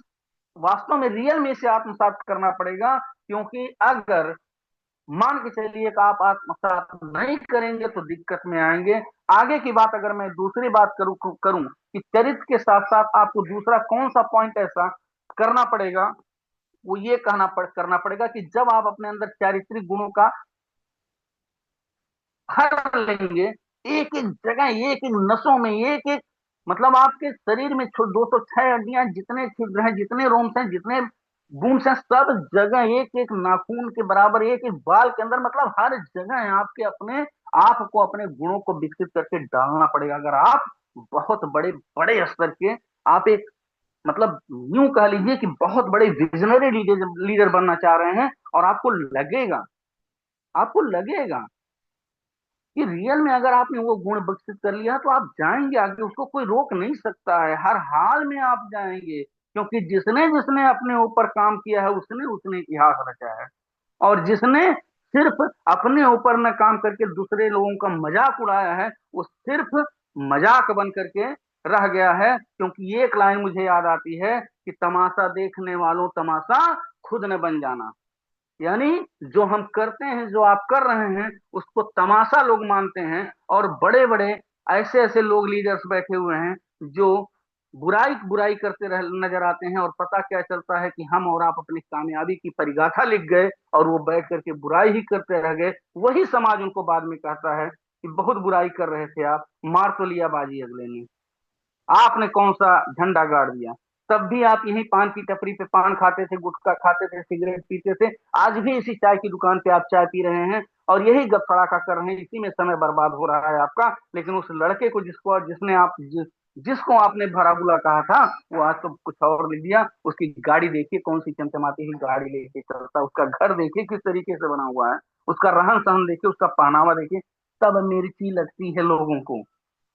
वास्तव में रियल में इसे आत्मसात करना पड़ेगा। क्योंकि अगर मान के चलिए कि आप आत्मसात नहीं करेंगे तो दिक्कत में आएंगे। आगे की बात अगर मैं दूसरी बात करूं कि चरित्र के साथ साथ आपको दूसरा कौन सा पॉइंट ऐसा करना पड़ेगा, वो ये करना पड़ेगा कि जब आप अपने अंदर चारित्रिक गुणों का भर लेंगे, एक एक जगह, एक एक नसों में, एक एक मतलब आपके शरीर में 206 हड्डियां, जितने छिद्र हैं, जितने रोम्स हैं, जितने बूंस हैं, सब जगह एक एक नाखून के बराबर, एक एक बाल के अंदर, मतलब हर जगह आपके अपने आप को, अपने गुणों को विकसित करके डालना पड़ेगा। अगर आप बहुत बड़े बड़े स्तर के, आप एक मतलब यूं कह लीजिए कि बहुत बड़े विजनरी लीडर बनना चाह रहे हैं, और आपको लगेगा कि रियल में अगर आपने वो गुण विकसित कर लिया तो आप जाएंगे आगे, उसको कोई रोक नहीं सकता है। हर हाल में आप जाएंगे। क्योंकि जिसने जिसने अपने ऊपर काम किया है, उसने उसने इतिहास रचा है। और जिसने सिर्फ अपने ऊपर न काम करके दूसरे लोगों का मजाक उड़ाया है, वो सिर्फ मजाक बन करके रह गया है। क्योंकि एक लाइन मुझे याद आती है कि तमाशा देखने वालों तमाशा खुद न बन जाना। यानी जो हम करते हैं, जो आप कर रहे हैं, उसको तमाशा लोग मानते हैं। और बड़े बड़े ऐसे ऐसे लोग, लीडर्स बैठे हुए हैं, जो बुराई बुराई करते रह नजर आते हैं। और पता क्या चलता है कि हम और आप अपनी कामयाबी की परिगाथा लिख गए और वो बैठ करके बुराई ही करते रह गए। वही समाज उनको बाद में कहता है कि बहुत बुराई कर रहे थे आप, मार तो लिया बाजी अगले ने, आपने कौन सा झंडा गाड़ दिया। तब भी आप यही पान की टपरी पे पान खाते थे, गुटखा खाते थे, सिगरेट पीते थे। आज भी इसी चाय की दुकान पे आप चाय पी रहे हैं और यही गप सड़ाका कर रहे हैं। इसी में समय बर्बाद हो रहा है आपका। लेकिन उस लड़के को जिसको आपने भरा बुला कहा था, वो आज तो कुछ और ले दिया। उसकी गाड़ी देखिए कौन सी चमचमाती हुई गाड़ी लेके चलता, उसका घर देखिए किस तरीके से बना हुआ है, उसका रहन सहन देखिए, उसका पहनावा देखिए। तब मिर्ची लगती है लोगों को।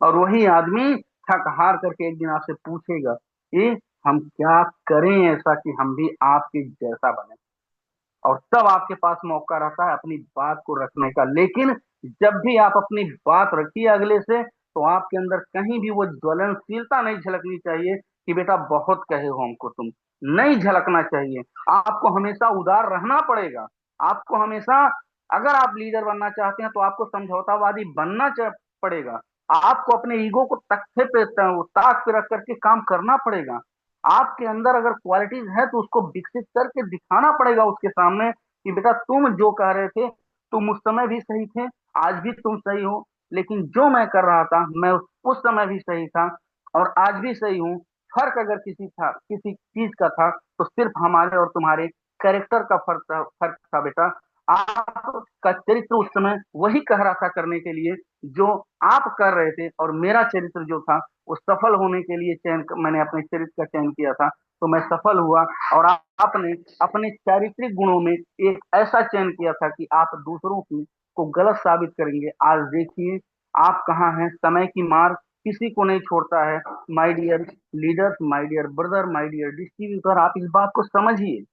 और वही आदमी थक हार करके एक दिन आपसे पूछेगा कि हम क्या करें ऐसा कि हम भी आपके जैसा बने। और तब आपके पास मौका रहता है अपनी बात को रखने का। लेकिन जब भी आप अपनी बात रखिए अगले से, तो आपके अंदर कहीं भी वो ज्वलनशीलता नहीं झलकनी चाहिए कि बेटा बहुत कहे हो हमको तुम। नहीं झलकना चाहिए। आपको हमेशा उदार रहना पड़ेगा। आपको हमेशा, अगर आप लीडर बनना चाहते हैं तो आपको समझौतावादी बनना पड़ेगा। आपको अपने ईगो को तख्ते पे ताक पे रख करके काम करना पड़ेगा। आपके अंदर अगर क्वालिटीज है तो उसको विकसित करके दिखाना पड़ेगा उसके सामने कि बेटा तुम जो कह रहे थे, तुम उस समय भी सही थे, आज भी तुम सही हो, लेकिन जो मैं कर रहा था मैं उस समय भी सही था और आज भी सही हूँ। फर्क अगर किसी चीज का था तो सिर्फ हमारे और तुम्हारे कैरेक्टर का फर्क था बेटा। आपका चरित्र उस समय वही कह रहा था करने के लिए जो आप कर रहे थे, और मेरा चरित्र जो था वो सफल होने के लिए मैंने अपने चरित्र का चयन किया था, तो मैं सफल हुआ। और आपने अपने चारित्रिक गुणों में एक ऐसा चयन किया था कि आप दूसरों की को गलत साबित करेंगे। आज देखिए आप कहाँ हैं। समय की मार किसी को नहीं छोड़ता है। My dear leaders, my dear brother, my dear distributor, आप इस बात को समझिए।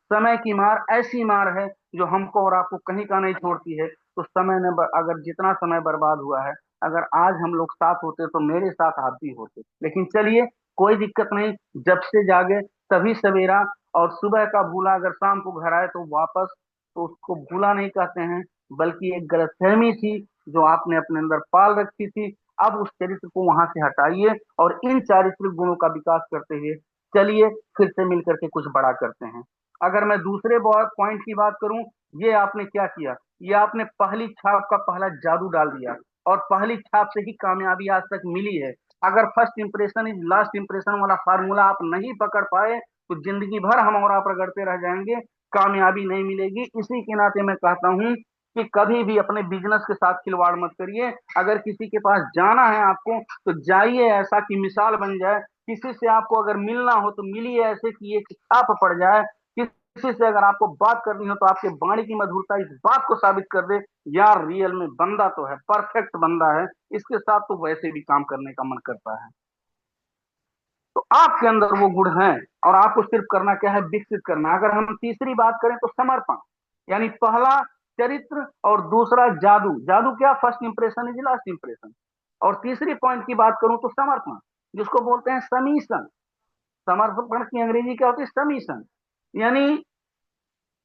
समय की मार ऐसी मार है जो हमको और आपको कहीं का नहीं छोड़ती है। तो समय ने अगर जितना समय बर्बाद हुआ है, अगर आज हम लोग साथ होते तो मेरे साथ आप भी होते। लेकिन चलिए, कोई दिक्कत नहीं। जब से जागे तभी सवेरा, और सुबह का भूला अगर शाम को घर आए तो वापस, तो उसको भूला नहीं कहते हैं, बल्कि एक गलतफहमी थी जो आपने अपने अंदर पाल रखी थी। अब उस चरित्र को वहां से हटाइए और इन चारित्रिक गुणों का विकास करते हुए चलिए फिर से मिलकर के कुछ बड़ा करते हैं। अगर मैं दूसरे पॉइंट की बात करूं, ये आपने क्या किया, ये आपने पहली छाप का पहला जादू डाल दिया, और पहली छाप से ही कामयाबी आज तक मिली है। अगर first impression is last impression वाला फार्मूला आप नहीं पकड़ पाए तो जिंदगी भर हम और आप रगड़ते रह जाएंगे, कामयाबी नहीं मिलेगी। इसी के नाते मैं कहता हूं कि कभी भी अपने बिजनेस के साथ खिलवाड़ मत करिए। अगर किसी के पास जाना है आपको तो जाइए ऐसा कि मिसाल बन जाए। किसी से आपको अगर मिलना हो तो मिलिए ऐसे कि एक छाप पड़ जाए। किसी से अगर आपको बात करनी हो तो आपके वाणी की मधुरता इस बात को साबित कर दे, यार रियल में बंदा तो है, परफेक्ट बंदा है, इसके साथ तो वैसे भी काम करने का मन करता है। तो आपके अंदर वो गुण है, और आपको सिर्फ करना क्या है, विकसित करना। अगर हम तीसरी बात करें तो समर्पण, यानी पहला चरित्र और दूसरा जादू। जादू क्या, first impression is last impression. और तीसरी पॉइंट की बात करूं तो समर्पण, जिसको बोलते हैं सबमिशन। समर्पण की अंग्रेजी क्या होती है, सबमिशन। यानी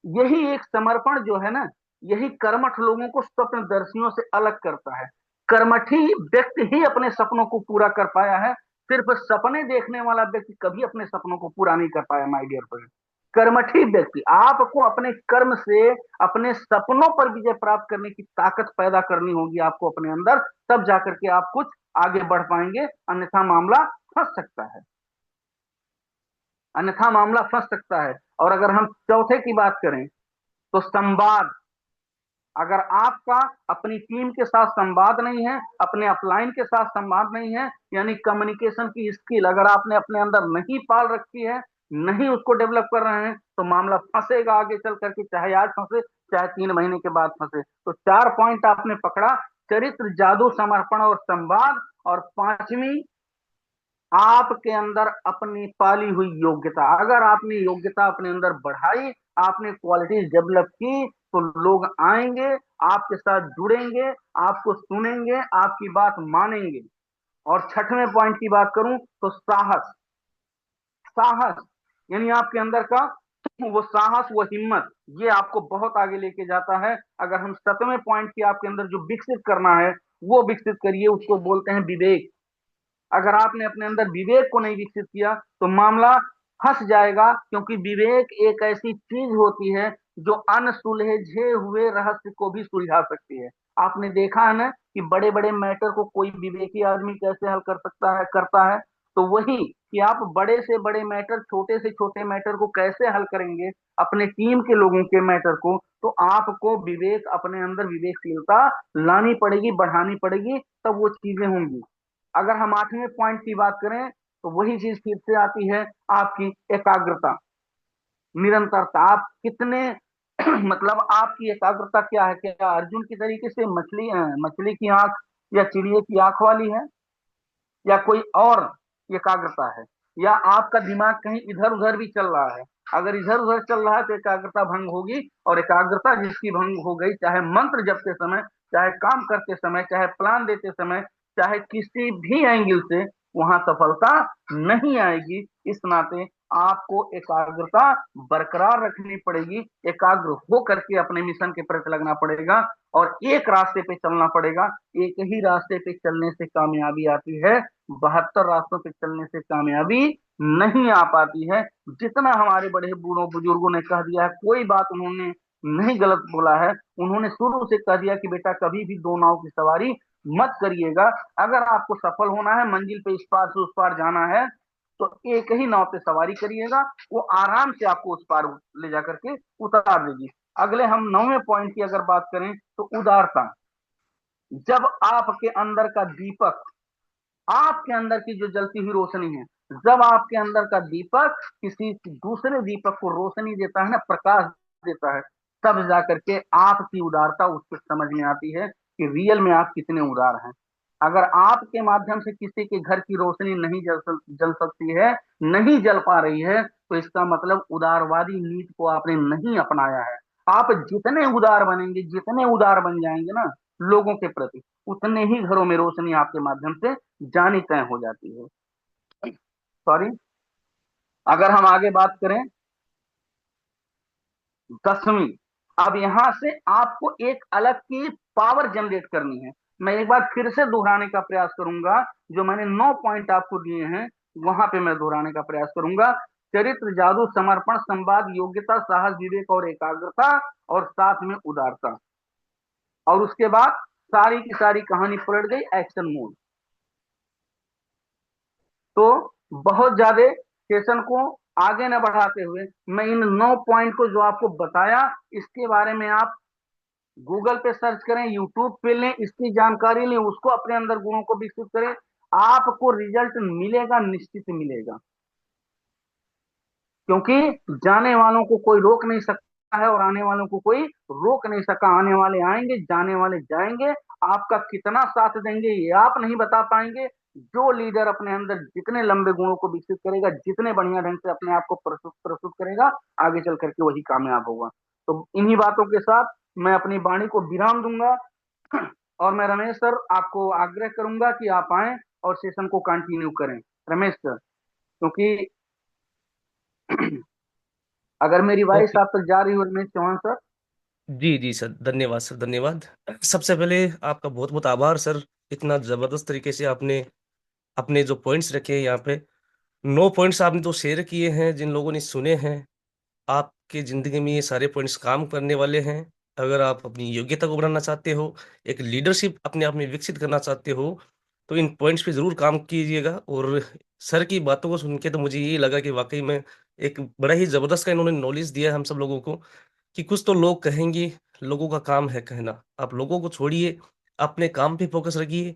यही एक समर्पण जो है ना, यही कर्मठ लोगों को स्वप्नदर्शियों से अलग करता है। कर्मठी व्यक्ति ही अपने सपनों को पूरा कर पाया है। सिर्फ सपने देखने वाला व्यक्ति कभी अपने सपनों को पूरा नहीं कर पाया माय डियर फ्रेंड। कर्मठी व्यक्ति, आपको अपने कर्म से अपने सपनों पर विजय प्राप्त करने की ताकत पैदा करनी होगी आपको अपने अंदर, तब जाकर के आप कुछ आगे बढ़ पाएंगे, अन्यथा मामला फंस सकता है। अन्यथा मामला फंस सकता है। और अगर हम चौथे की बात करें तो संवाद। अगर आपका अपनी टीम के साथ संवाद नहीं है, अपने अपलाइन के साथ संवाद नहीं है, यानी कम्युनिकेशन की स्किल अगर आपने अपने अंदर नहीं पाल रखी है, नहीं उसको डेवलप कर रहे हैं, तो मामला फंसेगा आगे चल करके, चाहे आज फंसे चाहे 3 महीने के बाद फंसे। तो 4 पॉइंट आपने पकड़ा, चरित्र, जादू, समर्पण और संवाद। और पांचवी, आपके अंदर अपनी पाली हुई योग्यता। अगर आपने योग्यता अपने अंदर बढ़ाई, आपने क्वालिटीज डेवलप की, तो लोग आएंगे, आपके साथ जुड़ेंगे, आपको सुनेंगे, आपकी बात मानेंगे। और छठवें पॉइंट की बात करूं तो साहस। साहस यानी आपके अंदर का वो साहस, वो हिम्मत, ये आपको बहुत आगे लेके जाता है। अगर हम 7वें पॉइंट की आपके अंदर जो विकसित करना है वो विकसित करिए, उसको बोलते हैं विवेक। अगर आपने अपने अंदर विवेक को नहीं विकसित किया तो मामला फंस जाएगा, क्योंकि विवेक एक ऐसी चीज होती है जो अनसुलझे हुए रहस्य को भी सुलझा सकती है। आपने देखा है ना कि बड़े बड़े मैटर को कोई विवेकी आदमी कैसे हल कर सकता है, करता है। तो वही कि आप बड़े से बड़े मैटर, छोटे से छोटे मैटर को कैसे हल करेंगे, अपने टीम के लोगों के मैटर को, तो आपको विवेक, अपने अंदर विवेकशीलता लानी पड़ेगी, बढ़ानी पड़ेगी, तब वो चीजें होंगी। अगर हम 8वें पॉइंट की बात करें तो वही चीज फिर से आती है, आपकी एकाग्रता, निरंतरता। आप कितने मतलब आपकी एकाग्रता क्या है, क्या अर्जुन की तरीके से मछली की आंख या चिड़िए की आंख वाली है, या कोई और एकाग्रता है, या आपका दिमाग कहीं इधर उधर भी चल रहा है। अगर इधर उधर चल रहा है तो एकाग्रता भंग होगी। और एकाग्रता जिसकी भंग हो गई, चाहे मंत्र जपते समय, चाहे काम करते समय, चाहे प्लान देते समय, चाहे किसी भी एंगल से, वहां सफलता नहीं आएगी। इस नाते आपको एकाग्रता बरकरार रखनी पड़ेगी, एकाग्र हो करके अपने मिशन के प्रति लगना पड़ेगा और एक रास्ते पे चलना पड़ेगा। एक ही रास्ते पे चलने से कामयाबी आती है, 72 रास्तों पे चलने से कामयाबी नहीं आ पाती है। जितना हमारे बड़े बूढ़ों बुजुर्गों ने कह दिया है, कोई बात उन्होंने नहीं गलत बोला है। उन्होंने शुरू से कह दिया कि बेटा कभी भी दो नाव की सवारी मत करिएगा। अगर आपको सफल होना है, मंजिल पे इस पार से उस पार जाना है, तो एक ही नाव पे सवारी करिएगा, वो आराम से आपको उस पार ले जाकर के उतार देगी। अगले हम 9वें पॉइंट की अगर बात करें तो उदारता। जब आपके अंदर का दीपक, आपके अंदर की जो जलती हुई रोशनी है, जब आपके अंदर का दीपक किसी दूसरे दीपक को रोशनी देता है ना, प्रकाश देता है, तब जाकर के आपकी उदारता उसको समझ में आती है कि रियल में आप कितने उदार हैं। अगर आपके माध्यम से किसी के घर की रोशनी नहीं जल सकती है, नहीं जल पा रही है, तो इसका मतलब उदारवादी नीति को आपने नहीं अपनाया है। आप जितने उदार बनेंगे, जितने उदार बन जाएंगे ना लोगों के प्रति, उतने ही घरों में रोशनी आपके माध्यम से जानी तय हो जाती है। सॉरी, अगर हम आगे बात करें 10वीं, अब यहां से आपको एक अलग की पावर जनरेट करनी है। मैं एक बार फिर से दोहराने का प्रयास करूंगा, जो मैंने 9 पॉइंट आपको दिए हैं वहां पे मैं दोहराने का प्रयास करूंगा। चरित्र, जादू, समर्पण, संवाद, योग्यता, साहस, विवेक और एकाग्रता, और साथ में उदारता। और उसके बाद सारी की सारी कहानी पलट गई एक्शन मोड। तो बहुत ज्यादा सेशन को आगे न बढ़ाते हुए मैं इन 9 पॉइंट को जो आपको बताया, इसके बारे में आप गूगल पे सर्च करें, यूट्यूब पे लें, इसकी जानकारी लें, उसको अपने अंदर गुणों को विकसित करें। आपको रिजल्ट मिलेगा, निश्चित मिलेगा। क्योंकि जाने वालों को कोई रोक नहीं सकता है और आने वालों को कोई रोक नहीं सका। आने वाले आएंगे, जाने वाले जाएंगे। आपका कितना साथ देंगे ये आप नहीं बता पाएंगे। जो लीडर अपने अंदर जितने लंबे गुणों को विकसित करेगा, जितने बढ़िया ढंग से अपने आप को प्रस्तुत प्रस्तुत करेगा, आगे चल करके वही कामयाब होगा। तो इन्हीं बातों के साथ मैं अपनी वाणी को विराम दूंगा और मैं रमेश सर आपको आग्रह करूंगा कि आप आए और सेशन को कंटिन्यू करें। रमेश सर, क्योंकि अगर मेरी वॉइस ओके। आप तक जा रही हो रमेश चौहान सर। जी जी सर, धन्यवाद सर, धन्यवाद। सबसे पहले आपका बहुत बहुत आभार सर। इतना जबरदस्त तरीके से आपने अपने जो पॉइंट्स रखे हैं यहाँ पे, 9 पॉइंट्स आपने जो शेयर किए हैं, जिन लोगों ने सुने हैं, आपके जिंदगी में ये सारे पॉइंट्स काम करने वाले हैं। अगर आप अपनी योग्यता को बढ़ाना चाहते हो, एक लीडरशिप अपने आप में विकसित करना चाहते हो, तो इन पॉइंट्स पे जरूर काम कीजिएगा। और सर की बातों को सुन के तो मुझे ये लगा कि वाकई में एक बड़ा ही जबरदस्त का इन्होंने नॉलेज दिया है हम सब लोगों को। कि कुछ तो लोग कहेंगे, लोगों का काम है कहना, आप लोगों को छोड़िए, अपने काम पे फोकस रखिए।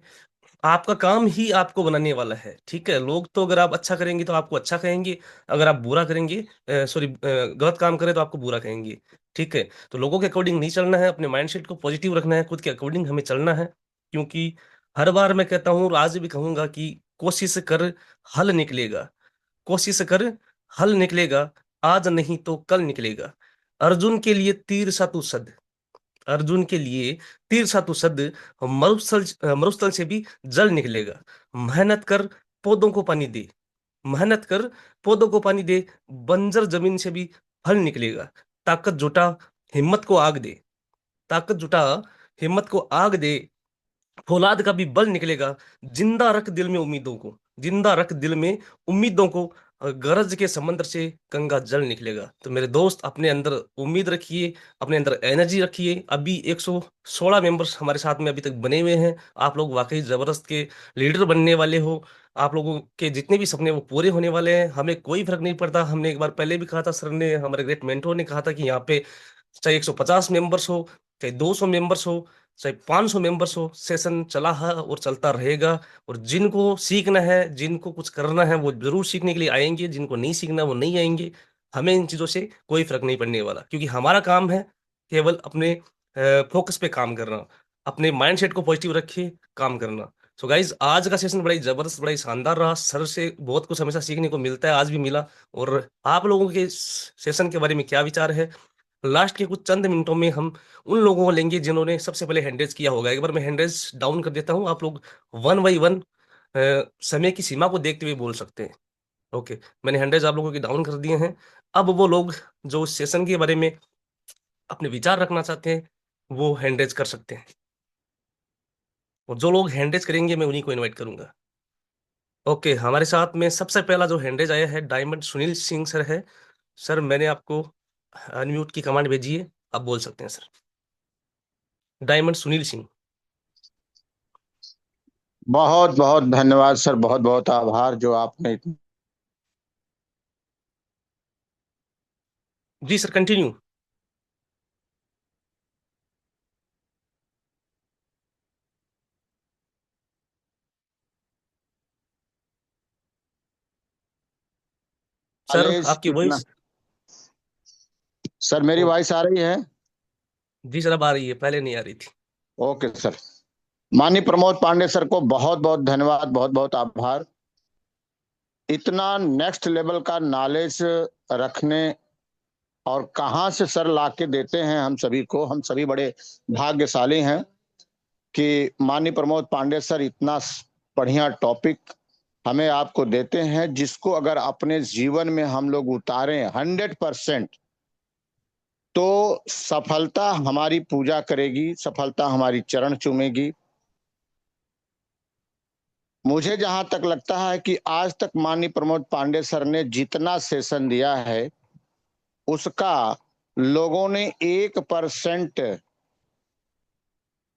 आपका काम ही आपको बनाने वाला है, ठीक है। लोग तो अगर आप अच्छा करेंगे तो आपको अच्छा कहेंगे, अगर आप बुरा करेंगे, सॉरी, गलत काम करें तो आपको बुरा कहेंगे, ठीक है। तो लोगों के अकॉर्डिंग नहीं चलना है, अपने माइंडसेट को पॉजिटिव रखना है, खुद के अकॉर्डिंग हमें चलना है। क्योंकि हर बार मैं कहता हूँ और आज भी कहूंगा कि कोशिश कर, हल निकलेगा। कोशिश कर, हल निकलेगा। आज नहीं तो कल निकलेगा। अर्जुन के लिए तीर सा तू सद, अर्जुन के लिए तीर सा तू सद, मरुस्थल मरुस्थल से भी जल निकलेगा। मेहनत कर, पौधों को पानी दे, मेहनत कर, पौधों को पानी दे, बंजर जमीन से भी फल निकलेगा। ताकत जुटा, हिम्मत को आग दे, ताकत जुटा, हिम्मत को आग दे, फौलाद का भी बल निकलेगा। जिंदा रख दिल में उम्मीदों को, जिंदा रख दिल में उम्मीदों को, गरज के समंदर से गंगा जल निकलेगा। तो मेरे दोस्त, अपने अंदर उम्मीद रखिए, अपने अंदर एनर्जी रखिए। अभी 116 मेंबर्स हमारे साथ में अभी तक बने हुए हैं। आप लोग वाकई जबरदस्त के लीडर बनने वाले हो। आप लोगों के जितने भी सपने वो पूरे होने वाले हैं। हमें कोई फर्क नहीं पड़ता। हमने एक बार पहले भी कहा था, सर ने, हमारे ग्रेट मेंटोर ने कहा था कि यहाँ पे चाहे 150 मेंबर्स हो, चाहे 200 मेंबर्स हो, चाहे 500 मेंबर्स हो, सेशन चला है और चलता रहेगा। और जिनको सीखना है, जिनको कुछ करना है, वो जरूर सीखने के लिए आएंगे। जिनको नहीं सीखना वो नहीं आएंगे। हमें इन चीज़ों से कोई फर्क नहीं पड़ने वाला, क्योंकि हमारा काम है केवल अपने फोकस पे काम करना, अपने माइंडसेट को पॉजिटिव रखे, काम करना। सो गाइज, आज का सेशन बड़ा ही जबरदस्त, बड़ा ही शानदार रहा। सर से बहुत कुछ हमेशा सीखने को मिलता है, आज भी मिला। और आप लोगों के सेशन के बारे में क्या विचार है? लास्ट के कुछ चंद मिनटों में हम उन लोगों को लेंगे जिन्होंने सबसे पहले हैंडरेज किया होगा। एक बार मैं हैंडरेज डाउन कर देता हूं, आप लोग वन बाई वन समय की सीमा को देखते हुए बोल सकते हैं। ओके, मैंने 100 आप लोगों की डाउन कर दिए हैं। अब वो लोग जो इस सेशन के बारे में अपने विचार रखना चाहते हैं वो हैंड कर सकते हैं, और जो लोग हैंड करेंगे मैं उन्हीं को इनवाइट करूंगा। ओके, हमारे साथ में सबसे पहला जो हैंड आया है डायमंड सुनील सिंह सर है। सर मैंने आपको अनम्यूट की कमांड भेजी है, आप बोल सकते हैं सर। डायमंड सुनील सिंह। बहुत बहुत धन्यवाद सर, बहुत बहुत आभार जो आपने। जी सर, कंटिन्यू। सर नॉलेज आपकी इतना। वॉइस। सर मेरी ओ, वॉइस आ रही है? जी सर, अब आ रही है, पहले नहीं आ रही थी। Okay sir. माननीय प्रमोद पांडे सर को बहुत बहुत धन्यवाद, बहुत बहुत आभार। इतना नेक्स्ट लेवल का नॉलेज रखने, और कहाँ से सर लाके देते हैं हम सभी को, हम सभी बड़े भाग्यशाली हैं कि माननीय प्रमोद पांडे सर इतना बढ़िया टॉपिक हमें आपको देते हैं, जिसको अगर अपने जीवन में हम लोग उतारें 100%, तो सफलता हमारी पूजा करेगी, सफलता हमारी चरण चूमेगी। मुझे जहां तक लगता है कि आज तक माननीय प्रमोद पांडे सर ने जितना सेशन दिया है, उसका लोगों ने 1%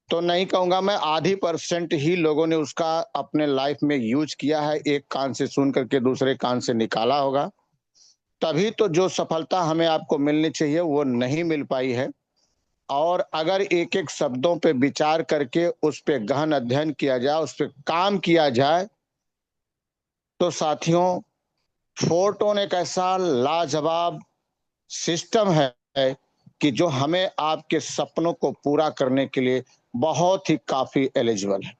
तो नहीं कहूंगा मैं, आधी परसेंट ही लोगों ने उसका अपने लाइफ में यूज किया है। एक कान से सुन करके दूसरे कान से निकाला होगा, तभी तो जो सफलता हमें आपको मिलनी चाहिए वो नहीं मिल पाई है। और अगर एक एक शब्दों पे विचार करके उस पे गहन अध्ययन किया जाए, उस पे काम किया जाए, तो साथियों, फोर्टोन एक ऐसा लाजवाब सिस्टम है कि जो हमें आपके सपनों को पूरा करने के लिए बहुत ही काफी एलिजिबल है।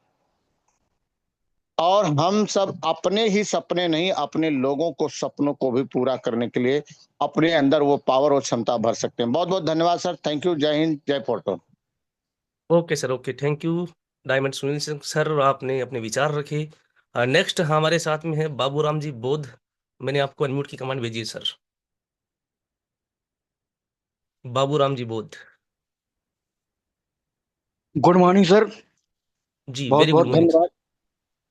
और हम सब अपने ही सपने नहीं, अपने लोगों को सपनों को भी पूरा करने के लिए अपने अंदर वो पावर और क्षमता भर सकते हैं। बहुत बहुत धन्यवाद सर, थैंक यू, जय हिंद, जय फोर्टोन। Okay sir, okay, thank you diamond Sunil Singh sir, आपने अपने विचार रखे। नेक्स्ट हमारे साथ में है बाबूराम जी बोध। मैंने आपको अनम्यूट की कमांड भेजी है सर। बाबूराम जी बोध। Good morning sir. जी, बहुत वेरी गुड बहुत मॉर्निंग सर। धन्यवाद।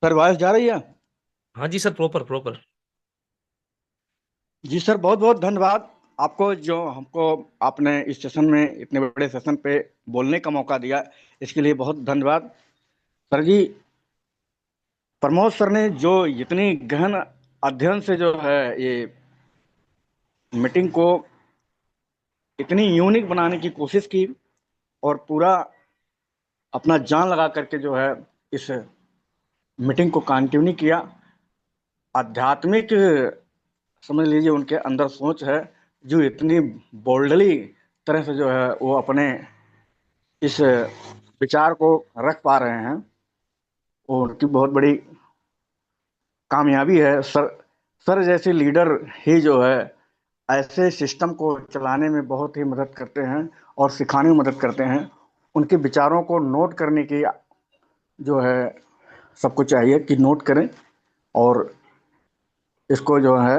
सर आवाज जा रही है? हाँ जी सर, प्रॉपर प्रॉपर। जी सर, बहुत बहुत धन्यवाद आपको, जो हमको आपने इस सेशन में, इतने बड़े सेशन पे बोलने का मौका दिया, इसके लिए बहुत धन्यवाद सर जी। प्रमोद सर ने जो इतनी गहन अध्ययन से जो है ये मीटिंग को इतनी यूनिक बनाने की कोशिश की, और पूरा अपना जान लगा करके जो है इस मीटिंग को कंटिन्यू किया। आध्यात्मिक, समझ लीजिए, उनके अंदर सोच है, जो इतनी बोल्डली तरह से जो है वो अपने इस विचार को रख पा रहे हैं, वो उनकी बहुत बड़ी कामयाबी है सर। सर जैसे लीडर ही जो है ऐसे सिस्टम को चलाने में बहुत ही मदद करते हैं और सिखाने में मदद करते हैं। उनके विचारों को नोट करने की जो है सबको चाहिए कि नोट करें और इसको जो है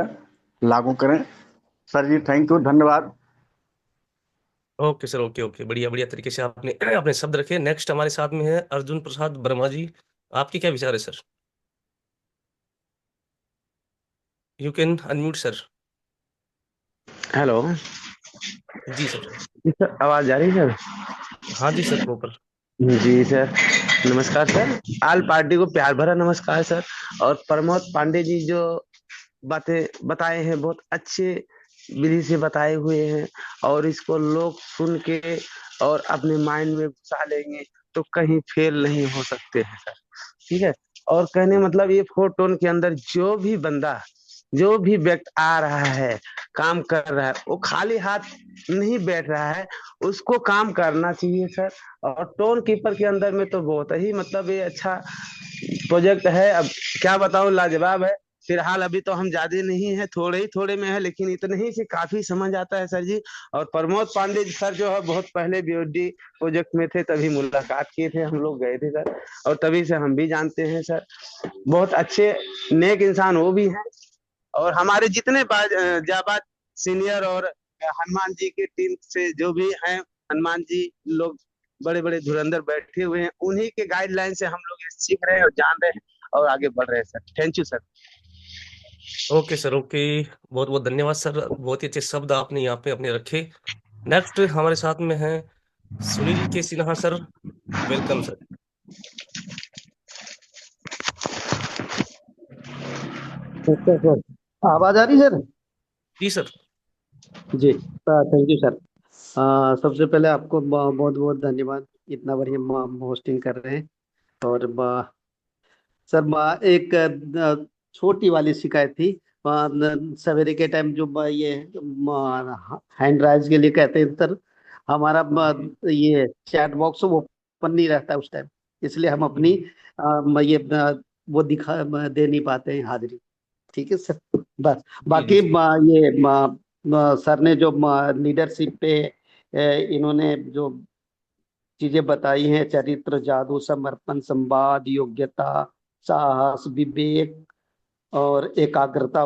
लागू करें। सर जी थैंक यू, धन्यवाद। ओके सर, ओके ओके, बढ़िया बढ़िया तरीके से आपने अपने शब्द रखे। नेक्स्ट हमारे साथ में है अर्जुन प्रसाद वर्मा जी। आपके क्या विचार है sir? You can unmute sir. Hello. जी सर। जी सर, आवाज आ रही है हाँ जी सर, प्रॉपर। सर? जी सर, नमस्कार सर। आल पार्टी को प्यार भरा नमस्कार सर। और प्रमोद पांडे जी जो बातें बताए हैं बहुत अच्छे विधि से बताए हुए हैं, और इसको लोग सुन के और अपने माइंड में घुसा लेंगे तो कहीं फेल नहीं हो सकते हैं सर। ठीक है। और कहने मतलब ये फोर टोन के अंदर जो भी व्यक्ति आ रहा है, काम कर रहा है, वो खाली हाथ नहीं बैठ रहा है, उसको काम करना चाहिए सर। और टोन कीपर के अंदर में तो बहुत ही मतलब ये अच्छा प्रोजेक्ट है। अब क्या बताऊं, लाजवाब है। फिलहाल अभी तो हम ज्यादा नहीं है, थोड़े ही थोड़े में है, लेकिन इतने ही से काफी समझ आता है सर जी। और प्रमोद पांडे जी सर जो है बहुत पहले बीओडी प्रोजेक्ट में थे, तभी मुलाकात किए थे, हम लोग गए थे सर, और तभी से हम भी जानते हैं सर। बहुत अच्छे नेक इंसान वो भी हैं, और हमारे जितने जाबाज सीनियर और हनुमान जी की टीम से जो भी हैं, हनुमान जी लोग बड़े बड़े धुरंधर बैठे हुए हैं, उन्हीं के गाइडलाइन से हम लोग ये सीख रहे हैं और जान रहे हैं और आगे बढ़ रहे हैं sir. Thank you sir. Okay sir, okay. बहुत बहुत धन्यवाद सर, बहुत ही अच्छे शब्द आपने यहाँ पे अपने रखे। नेक्स्ट हमारे साथ में है Sunil K Sinha sir. Welcome sir. अच्छा सर, आवाज आ रही सर? जी सर। जी, थैंक यू सर। सबसे पहले आपको बहुत बहुत धन्यवाद, इतना बढ़िया होस्टिंग कर रहे हैं। और सर, एक छोटी वाली शिकायत थी। सवेरे के टाइम जो ये हैंड राइज के लिए कहते हैं सर, हमारा ये चैट बॉक्स ओपन नहीं रहता है उस टाइम, इसलिए हम अपनी ये वो दे नहीं पाते हैं हाजिरी। ठीक है सर, बस जी जी बाकी सर। ये सर ने जो लीडरशिप पे इन्होंने जो चीजें बताई हैं, चरित्र, जादू, समर्पण, संवाद, योग्यता, साहस, विवेक और एकाग्रता